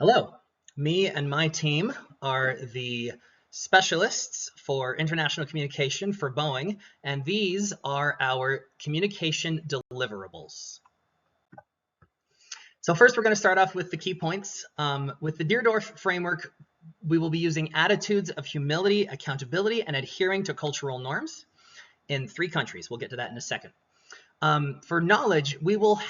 Hello, me and my team are the specialists for international communication for Boeing, and these are our communication deliverables. So first, we're going to start off with the key points. With the Deardorff framework, we will be using attitudes of humility, accountability, and adhering to cultural norms in 3 countries. We'll get to that in a second. For knowledge, we will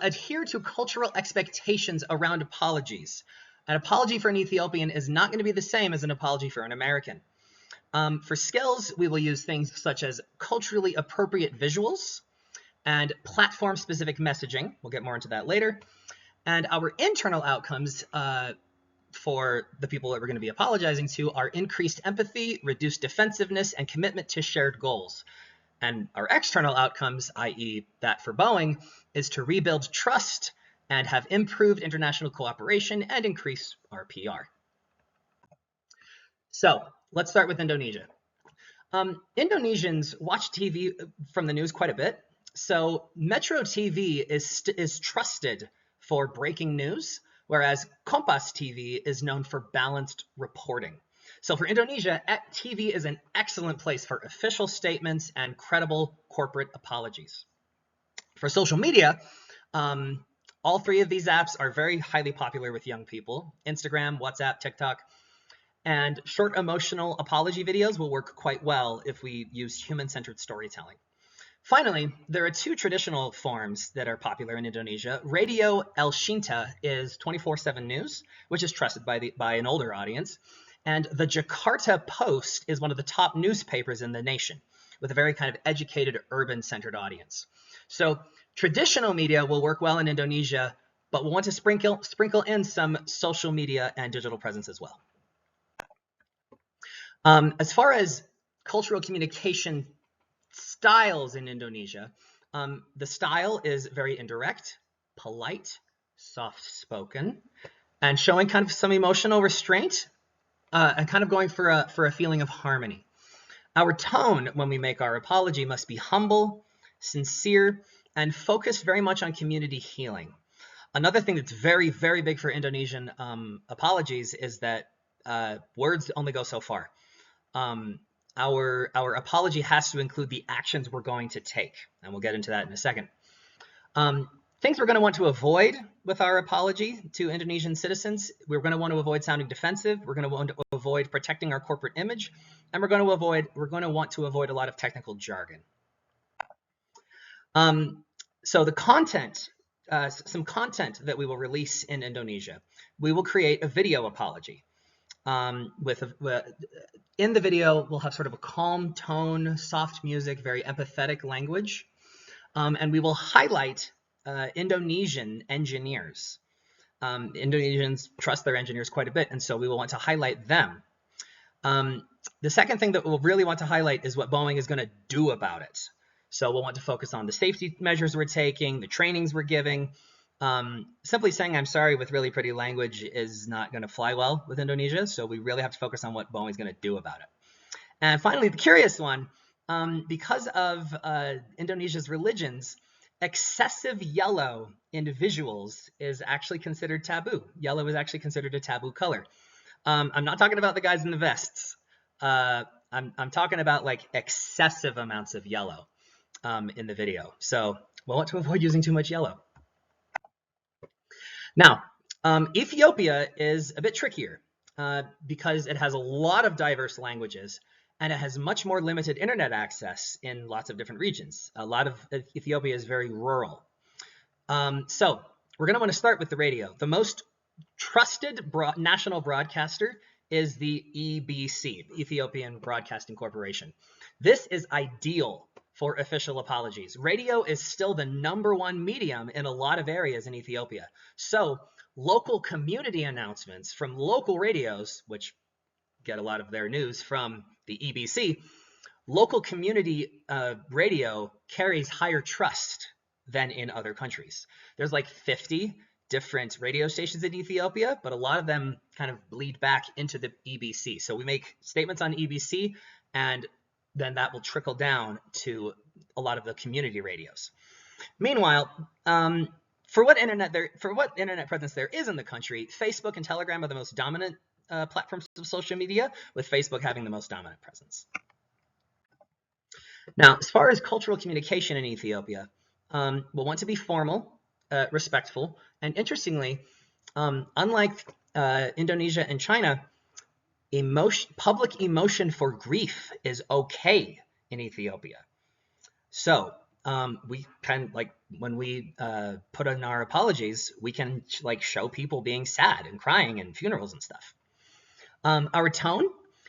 adhere to cultural expectations around apologies. An apology for an Ethiopian is not going to be the same as an apology for an American. For skills, we will use things such as culturally appropriate visuals and platform-specific messaging. We'll get more into that later. And our internal outcomes for the people that we're going to be apologizing to are increased empathy, reduced defensiveness, and commitment to shared goals. And our external outcomes, i.e. that for Boeing, is to rebuild trust and have improved international cooperation and increase our PR. So let's start with Indonesia. Indonesians watch TV from the news quite a bit. So Metro TV is trusted for breaking news, whereas Kompas TV is known for balanced reporting. So for Indonesia, TV is an excellent place for official statements and credible corporate apologies. For social media, all 3 of these apps are very highly popular with young people: Instagram, WhatsApp, TikTok. And short emotional apology videos will work quite well if we use human-centered storytelling. Finally, there are 2 traditional forms that are popular in Indonesia. Radio El Shinta is 24/7 news, which is trusted by an older audience. And the Jakarta Post is one of the top newspapers in the nation, with a very kind of educated, urban-centered audience. So traditional media will work well in Indonesia, but we'll want to sprinkle in some social media and digital presence as well. As far as cultural communication styles in Indonesia, the style is very indirect, polite, soft-spoken, and showing kind of some emotional restraint, and kind of going for a feeling of harmony. Our tone when we make our apology must be humble, sincere, and focused very much on community healing. Another thing that's very, very big for Indonesian apologies is that words only go so far. Our apology has to include the actions we're going to take, and we'll get into that in a second. Things we're going to want to avoid with our apology to Indonesian citizens: we're going to want to avoid sounding defensive, we're going to want to avoid protecting our corporate image, and we're going to want to avoid a lot of technical jargon. So the content, some content that we will release in Indonesia: we will create a video apology. In the video, we'll have sort of a calm tone, soft music, very empathetic language, and we will highlight Indonesian engineers. Indonesians trust their engineers quite a bit, and so we will want to highlight them. The second thing that we'll really want to highlight is what Boeing is going to do about it. So we'll want to focus on the safety measures we're taking, the trainings we're giving. Simply saying I'm sorry with really pretty language is not going to fly well with Indonesia, so we really have to focus on what Boeing's going to do about it. And finally, the curious one, because of Indonesia's religions, excessive yellow in visuals is actually considered taboo. Yellow is actually considered a taboo color. I'm not talking about the guys in the vests. I'm talking about like excessive amounts of yellow in the video. So we'll want to avoid using too much yellow. Now, Ethiopia is a bit trickier because it has a lot of diverse languages, and it has much more limited internet access in lots of different regions. A lot of Ethiopia is very rural. So we're going to want to start with the radio. The most trusted national broadcaster is the EBC, Ethiopian Broadcasting Corporation. This is ideal for official apologies. Radio is still the #1 medium in a lot of areas in Ethiopia. So local community announcements from local radios, which get a lot of their news from the EBC, local community radio carries higher trust than in other countries. There's like 50 different radio stations in Ethiopia, but a lot of them kind of bleed back into the EBC. So we make statements on EBC, and then that will trickle down to a lot of the community radios. Meanwhile, For what internet presence there is in the country, Facebook and Telegram are the most dominant platforms of social media, with Facebook having the most dominant presence. Now, as far as cultural communication in Ethiopia, we'll want to be formal, respectful, and interestingly, unlike Indonesia and China, public emotion for grief is okay in Ethiopia. So we can, like, when we put in our apologies, we can like show people being sad and crying in funerals and stuff. Our tone,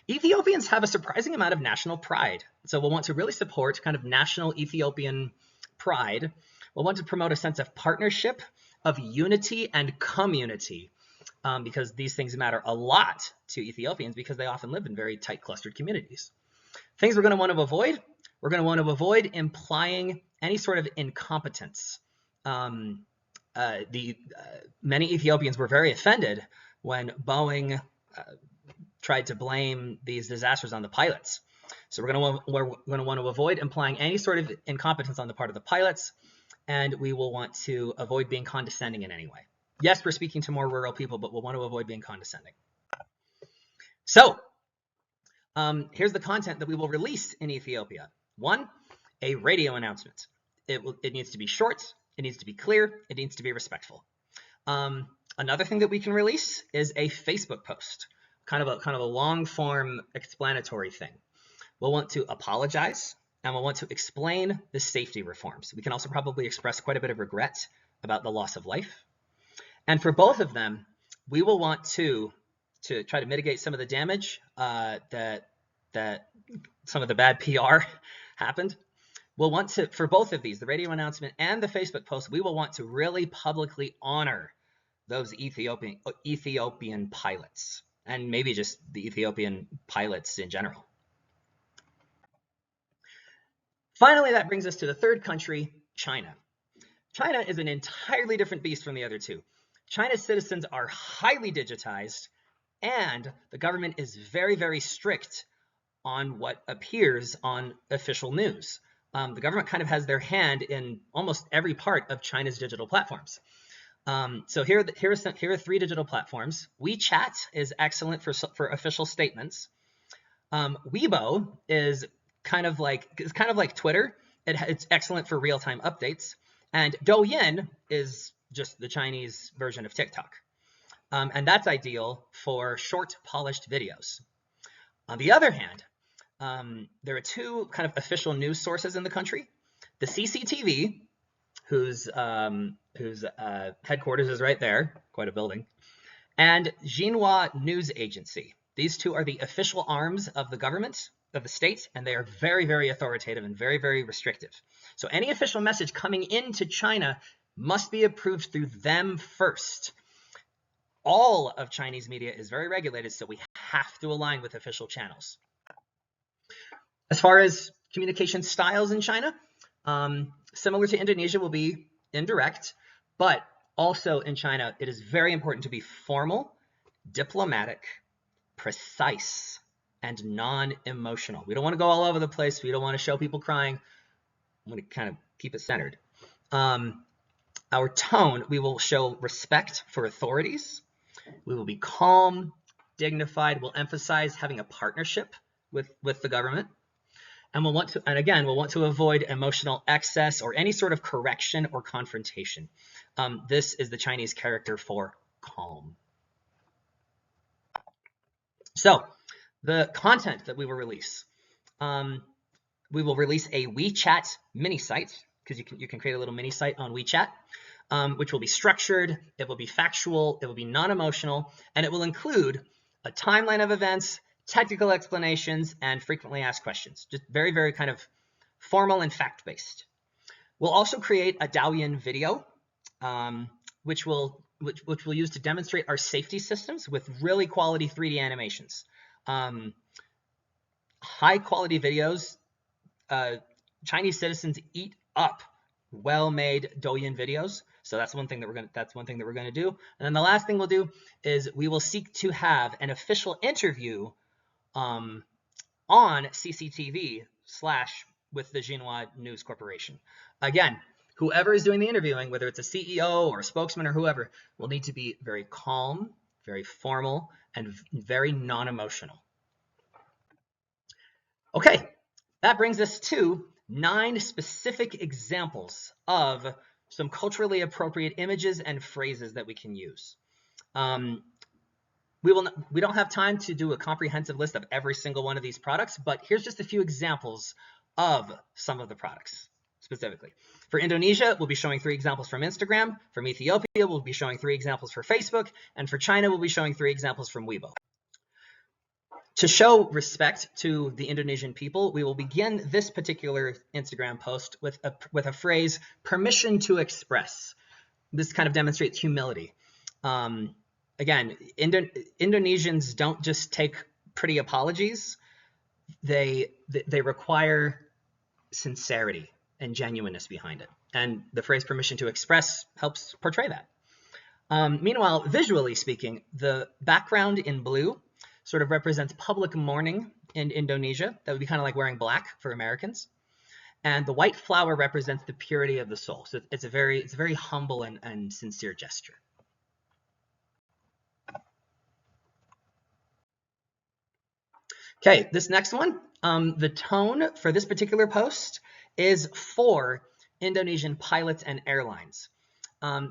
Ethiopians have a surprising amount of national pride. So we'll want to really support kind of national Ethiopian pride. We'll want to promote a sense of partnership, of unity and community, because these things matter a lot to Ethiopians because they often live in very tight clustered communities. Things we're going to want to avoid. We're going to want to avoid implying any sort of incompetence. Many Ethiopians were very offended when Boeing tried to blame these disasters on the pilots. So we're going to want to avoid implying any sort of incompetence on the part of the pilots, and we will want to avoid being condescending in any way. Yes, we're speaking to more rural people, but we'll want to avoid being condescending. So here's the content that we will release in Ethiopia. 1, a radio announcement. It needs to be short, it needs to be clear, it needs to be respectful. Another thing that we can release is a Facebook post, kind of a long form explanatory thing. We'll want to apologize, and we'll want to explain the safety reforms. We can also probably express quite a bit of regret about the loss of life. And for both of them, we will want to try to mitigate some of the damage that some of the bad PR happened. We'll want to, for both of these, the radio announcement and the Facebook post, we will want to really publicly honor those Ethiopian pilots, and maybe just the Ethiopian pilots in general. Finally, that brings us to the third country, China. China is an entirely different beast from the other two. China's citizens are highly digitized, and the government is very, very strict on what appears on official news. The government kind of has their hand in almost every part of China's digital platforms. So here are 3 digital platforms. WeChat is excellent for official statements. Weibo is kind of like Twitter. It's excellent for real-time updates. And Douyin is just the Chinese version of TikTok. And that's ideal for short, polished videos. On the other hand, there are 2 kind of official news sources in the country. The CCTV, whose headquarters is right there, quite a building, and Xinhua News Agency. These 2 are the official arms of the government, of the state, and they are very, very authoritative and very, very restrictive. So any official message coming into China must be approved through them first. All of Chinese media is very regulated, so we have to align with official channels. As far as communication styles in China, similar to Indonesia, will be indirect, but also in China, it is very important to be formal, diplomatic, precise, and non-emotional. We don't want to go all over the place. We don't want to show people crying. We want to kind of keep it centered. Our tone, we will show respect for authorities. We will be calm, dignified. We'll emphasize having a partnership with the government. And we'll want to avoid emotional excess or any sort of correction or confrontation. This is the Chinese character for calm. So the content that we will release. We will release a WeChat mini site, because you can create a little mini site on WeChat, which will be structured, it will be factual, it will be non-emotional, and it will include a timeline of events, technical explanations, and frequently asked questions. Just very, very kind of formal and fact-based. We'll also create a Douyin video, which we'll use to demonstrate our safety systems with really quality 3D animations. High quality videos. Chinese citizens eat up well-made Douyin videos, so that's one thing that we're going to do. And then the last thing we'll do is we will seek to have an official interview on CCTV / with the Xinhua News Corporation. Again, whoever is doing the interviewing, whether it's a CEO or a spokesman or whoever, will need to be very calm, very formal, and very non-emotional. Okay, that brings us to 9 specific examples of some culturally appropriate images and phrases that we can use. We don't have time to do a comprehensive list of every single one of these products, but here's just a few examples of some of the products specifically. For Indonesia, we'll be showing 3 examples from Instagram. From Ethiopia, we'll be showing 3 examples for Facebook. And for China, we'll be showing 3 examples from Weibo. To show respect to the Indonesian people, we will begin this particular Instagram post with a phrase, permission to express. This kind of demonstrates humility. Again, Indonesians don't just take pretty apologies. They require sincerity and genuineness behind it. And the phrase permission to express helps portray that. Meanwhile, visually speaking, the background in blue sort of represents public mourning in Indonesia. That would be kind of like wearing black for Americans. And the white flower represents the purity of the soul. So it's a very humble and sincere gesture. Okay, this next one, the tone for this particular post is for Indonesian pilots and airlines.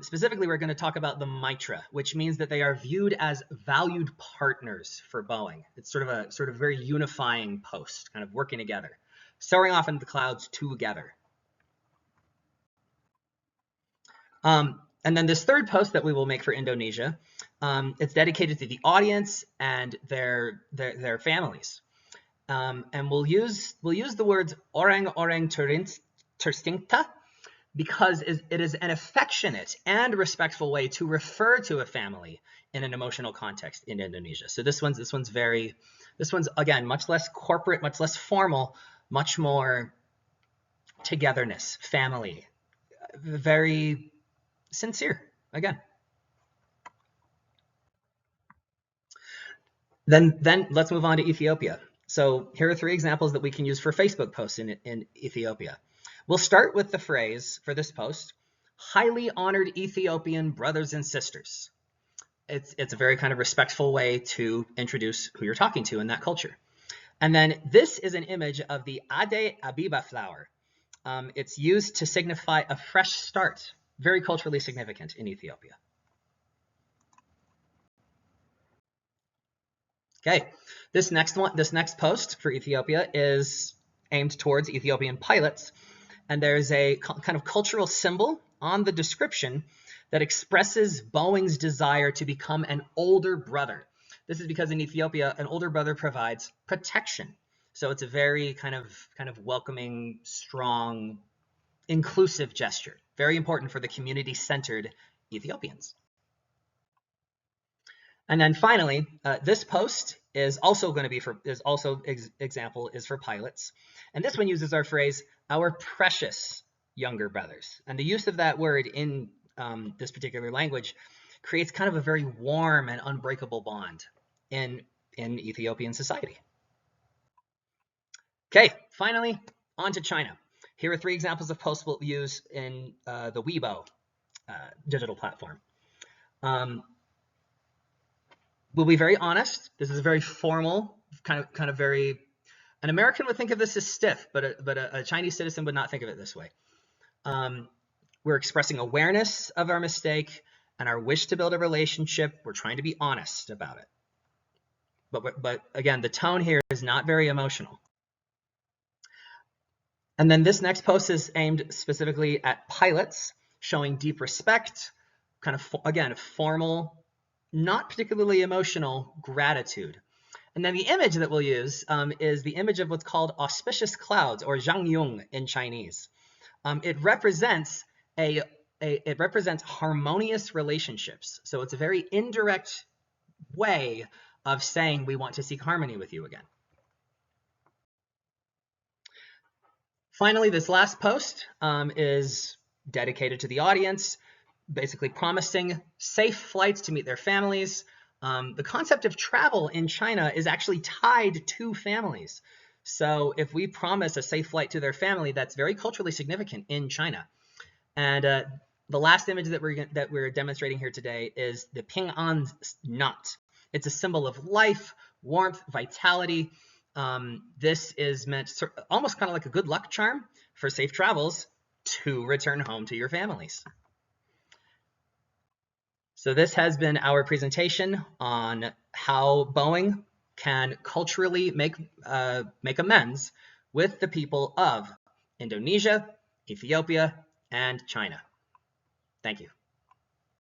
Specifically, we're going to talk about the Mitra, which means that they are viewed as valued partners for Boeing. It's sort of very unifying post, kind of working together, soaring off into the clouds together. And then this third post that we will make for Indonesia, it's dedicated to the audience and their families. And we'll use the words orang-orang tercinta because it is an affectionate and respectful way to refer to a family in an emotional context in Indonesia. So this one's again much less corporate, much less formal, much more togetherness, family, very sincere again. Then let's move on to Ethiopia. So here are 3 examples that we can use for Facebook posts in Ethiopia. We'll start with the phrase for this post, highly honored Ethiopian brothers and sisters. It's a very kind of respectful way to introduce who you're talking to in that culture. And then this is an image of the Ade Abiba flower. It's used to signify a fresh start, very culturally significant in Ethiopia. Okay, this next post for Ethiopia is aimed towards Ethiopian pilots, and there's a kind of cultural symbol on the description that expresses Boeing's desire to become an older brother. This is because in Ethiopia, an older brother provides protection. So it's a very kind of welcoming, strong, inclusive gesture. Very important for the community-centered Ethiopians. And then finally, this post is also going to be for pilots. And this one uses our phrase, our precious younger brothers. And the use of that word in this particular language creates kind of a very warm and unbreakable bond in Ethiopian society. Okay, finally, on to China. Here are 3 examples of posts we'll use in the Weibo digital platform. We'll be very honest. This is a very formal, kind of very. An American would think of this as stiff, but a Chinese citizen would not think of it this way. We're expressing awareness of our mistake and our wish to build a relationship. We're trying to be honest about it. But again, the tone here is not very emotional. And then this next post is aimed specifically at pilots, showing deep respect, kind of, again, formal, not particularly emotional gratitude. And then the image that we'll use is the image of what's called auspicious clouds, or zhangyong in Chinese. It represents harmonious relationships. So it's a very indirect way of saying we want to seek harmony with you again. Finally, this last post is dedicated to the audience, basically promising safe flights to meet their families. The concept of travel in China is actually tied to families. So if we promise a safe flight to their family, that's very culturally significant in China. And the last image that we're demonstrating here today is the Ping An knot. It's a symbol of life, warmth, vitality. This is meant almost kind of like a good luck charm for safe travels to return home to your families. So this has been our presentation on how Boeing can culturally make amends with the people of Indonesia, Ethiopia, and China. Thank you.